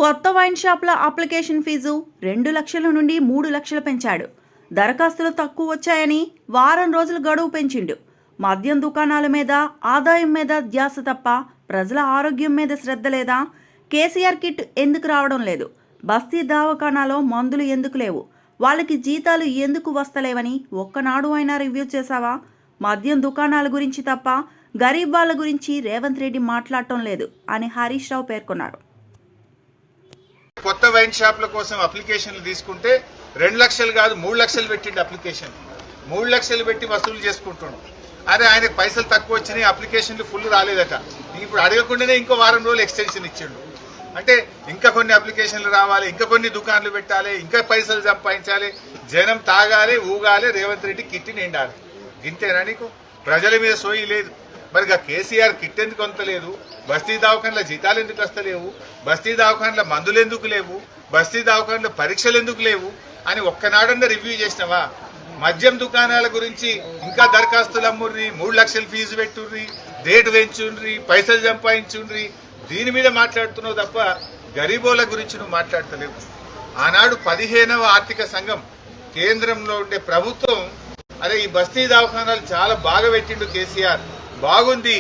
కొత్త wine షాప్ల application fee 2 లక్షల నుండి 3 లక్షలు పెంచాడు. దరఖాస్తులు తక్కువ వచ్చాయని వారం రోజులు గడువు పెంచిండు. మద్యం దుకాణాల మీద ఆదాయం మీద ధ్యాస తప్ప ప్రజల ఆరోగ్యం మీద శ్రద్ధ లేదా? కేసీఆర్ కిట్ ఎందుకు రావడం లేదు? బస్తీ దవాఖానాలో మందులు ఎందుకు లేవు? వాళ్ళకి జీతాలు ఎందుకు వస్తలేవని ఒక్కనాడు అయినా రివ్యూ చేశావా? మద్యం దుకాణాల గురించి తప్ప గరీబ్ వాళ్ళ గురించి రేవంత్ రెడ్డి మాట్లాడటం లేదు అని హరీష్ రావు పేర్కొన్నారు. కొత్త వైన్ షాప్ల కోసం అప్లికేషన్లు తీసుకుంటే 2 లక్షలు కాదు 3 లక్షలు పెట్టిండు. అప్లికేషన్ 3 లక్షలు పెట్టి వసూలు చేసుకుంటుండు. అరే ఆయనకు పైసలు తక్కువ వచ్చినాయి, అప్లికేషన్లు ఫుల్ రాలేదట. ఇప్పుడు అడగకుండానే ఇంకో వారం రోజులు ఎక్స్టెన్షన్ ఇచ్చిండు. అంటే ఇంకా కొన్ని అప్లికేషన్లు రావాలి, ఇంకా కొన్ని దుకాణాలు పెట్టాలి, ఇంకా పైసలు సంపాదించాలి, జనం తాగాలి, ఊగాలి, రేవంత్ రెడ్డి కిట్టి నిండాలి. ఇంతేనా నీకు? ప్రజల మీద సోయి లేదు. మరి కేసీఆర్ కిట్ ఎందుకు అంతలేదు? బస్తీ దవాఖాన్ల జీతాలు ఎందుకు వస్తలేవు? బస్తీ దవాఖాన్ల మందులు ఎందుకు లేవు? బస్తీ దవాఖాన్ల పరీక్షలు ఎందుకు లేవు అని ఒక్కనాడన్నా రివ్యూ చేసినావా? మద్యం దుకాణాల గురించి ఇంకా దరఖాస్తులు అమ్ముర్రి, 3 లక్షలు ఫీజు పెట్టుర్రి, రేటు పెంచుండ్రి, పైసలు సంపాదించుండ్రి, దీని మీద మాట్లాడుతున్నావు తప్ప గరీబోల గురించి నువ్వు మాట్లాడతలేవు. ఆనాడు 15వ ఆర్థిక సంఘం కేంద్రంలో ఉండే ప్రభుత్వం అరే ఈ బస్తీ దవాఖానాలు చాలా బాగా పెట్టిండు కేసీఆర్, బాగుంది,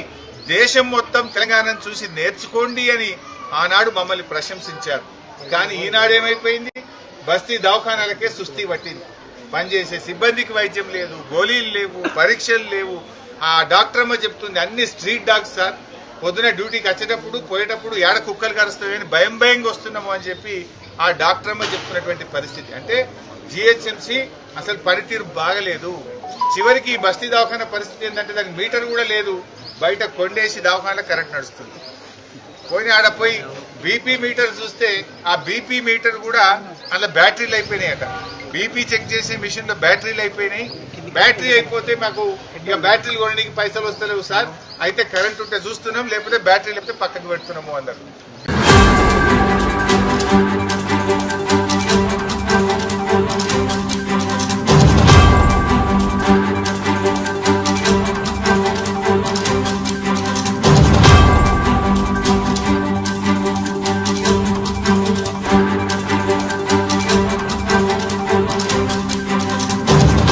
దేశం మొత్తం తెలంగాణను చూసి నేర్చుకోండి అని ఆనాడు మమ్మల్ని ప్రశంసించారు. కానీ ఈనాడేమైపోయింది? బస్తీ దవాఖానాలకే సుస్థి పట్టింది. పనిచేసే సిబ్బందికి వైద్యం లేదు, గోళీలు లేవు, పరీక్షలు లేవు. ఆ డాక్టర్ అమ్మ చెప్తుంది అన్ని స్ట్రీట్ డాగ్స్ సార్, పొద్దున డ్యూటీకి వచ్చేటప్పుడు పోయేటప్పుడు ఏడ కుక్కలు కరుస్తాయని భయంగా వస్తున్నాము అని చెప్పి ఆ డాక్టర్ అమ్మ చెప్తున్నటువంటి పరిస్థితి. అంటే జిహెచ్ఎంసీ అసలు పనితీరు బాగలేదు. చివరికి ఈ బస్తీ దవాఖాన పరిస్థితి ఏంటంటే దానికి మీటర్ కూడా లేదు, బయట కొండేసి దవాఖానలో కరెంట్ నడుస్తుంది. పోయి ఆడ పోయి బీపీ మీటర్ చూస్తే ఆ బీపీ మీటర్ కూడా అందులో బ్యాటరీలు అయిపోయినాయట. బీపీ చెక్ చేసే మిషన్ లో బ్యాటరీలు అయిపోయినాయి. బ్యాటరీ అయిపోతే మాకు ఇక బ్యాటరీలు కొనడానికి పైసలు వస్తలేవు సార్, అయితే కరెంట్ ఉంటే చూస్తున్నాం, లేకపోతే బ్యాటరీ లేకపోతే పక్కకు పెడుతున్నాము అన్నారు.